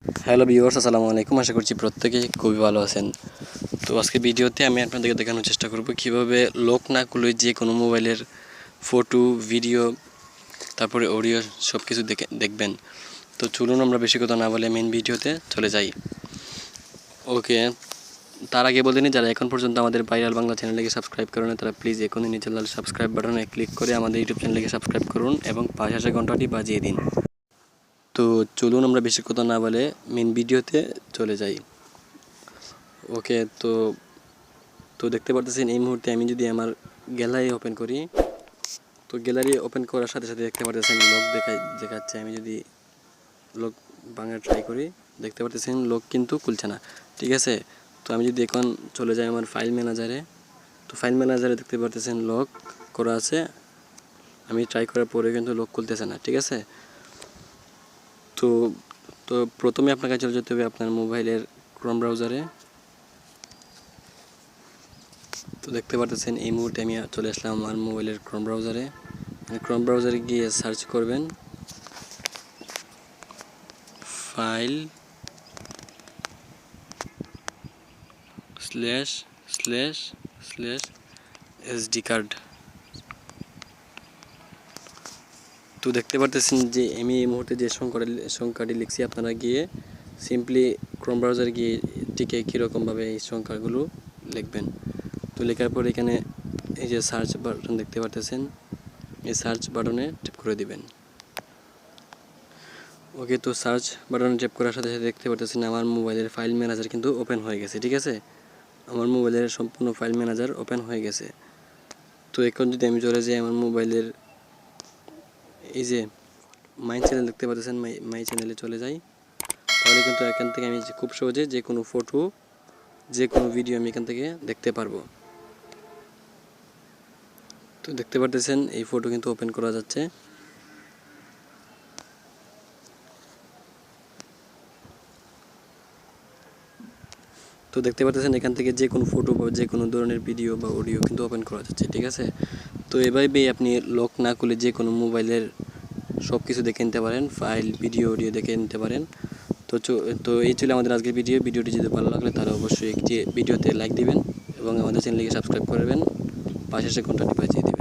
Hello viewers, আসসালামু আলাইকুম। আশা করছি প্রত্যেকেই খুবই ভালো আছেন। তো আজকে ভিডিওতে আমি আপনাদেরকে দেখানোর চেষ্টা করব কিভাবে লক না খুলে যে কোনো মোবাইলের ফটো, ভিডিও, তারপরে অডিও সব কিছু দেখবেন। তো চলুন আমরা বেশি কথা না বলে মেন ভিডিওতে চলে যাই। ওকে, তার আগে বলে নিই, যারা এখন পর্যন্ত আমাদের ভাইরাল বাংলা চ্যানেলটিকে সাবস্ক্রাইব করেন তারা প্লিজ এখনই নিচের লাল সাবস্ক্রাইব বাটনে ক্লিক করে আমাদের ইউটিউব চ্যানেলটিকে সাবস্ক্রাইব করুন এবং পাশে আসা ঘন্টাটি বাজিয়ে দিন। তো চলুন আমরা বেশি কথা না বলে মেন ভিডিওতে চলে যাই। ওকে, তো দেখতে পারতেছেন এই মুহূর্তে আমি যদি আমার গ্যালারি ওপেন করি, তো গ্যালারি ওপেন করার সাথে সাথে দেখতে পারতেছেন লক দেখাচ্ছে। আমি যদি লক ভাঙার ট্রাই করি, দেখতে পারতেছেন লক কিন্তু খুলছে না। ঠিক আছে, তো আমি যদি এখন চলে যাই আমার ফাইল ম্যানেজারে, তো ফাইল ম্যানেজারে দেখতে পারতেছেন লক করা আছে। আমি ট্রাই করার পরে কিন্তু লক খুলতেছে না। ঠিক আছে, তো তো প্রথমে আপনাকে চলে যেতে হবে আপনার মোবাইলের ক্রোম ব্রাউজারে। তো দেখতে পারতেছেন এই মুহূর্তে আমি চলে আসলাম আমার মোবাইলের ক্রোম ব্রাউজারে। ক্রোম ব্রাউজারে গিয়ে সার্চ করবেন ফাইল / SD কার্ড। তো দেখতে পারতেছেন যে আমি এই মুহূর্তে যে সংখ্যাটি লিখছি, আপনারা গিয়ে সিম্পলি ক্রোম ব্রাউজারে গিয়ে টিকে কীরকমভাবে এই সংখ্যাগুলো লিখবেন। তো লেখার পর এখানে এই যে সার্চ বাটন দেখতে পারতেছেন, এই সার্চ বাটনে ট্যাপ করে দিবেন। ওকে, তো সার্চ বাটনে ট্যাপ করার সাথে সাথে দেখতে পারতেছেন আমার মোবাইলের ফাইল ম্যানেজার কিন্তু ওপেন হয়ে গেছে। ঠিক আছে, আমার মোবাইলের সম্পূর্ণ ফাইল ম্যানেজার ওপেন হয়ে গেছে। তো এখন যদি আমি চলে যাই আমার মোবাইলের এই যে মাই চ্যানেল দেখতে পাচ্ছেন, মাই চ্যানেলে চলে যাই, তাহলে কিন্তু এখান থেকে আমি খুব সহজে যে কোনো ফটো, যে কোনো ভিডিও আমি এখান থেকে দেখতে পারবো। তো দেখতে পারতেছেন এই ফটো কিন্তু ওপেন করা যাচ্ছে। তো দেখতে পাচ্ছেন এখান থেকে যে কোনো ফটো বা যে কোনো ধরনের ভিডিও বা অডিও কিন্তু ওপেন করা যাচ্ছে। ঠিক আছে, তো এভাবেই আপনি লক না খুলে যে কোনো মোবাইলের সব কিছু দেখে নিতে পারেন, ফাইল, ভিডিও, অডিও দেখে নিতে পারেন। তো এই ছিল আমাদের আজকের ভিডিওটি যদি ভালো লাগলে তাহলে অবশ্যই একটি ভিডিওতে লাইক দিবেন এবং আমাদের চ্যানেলটিকে সাবস্ক্রাইব করবেন, পাশে এসে ঘন্টাটি বাজিয়ে দিবেন।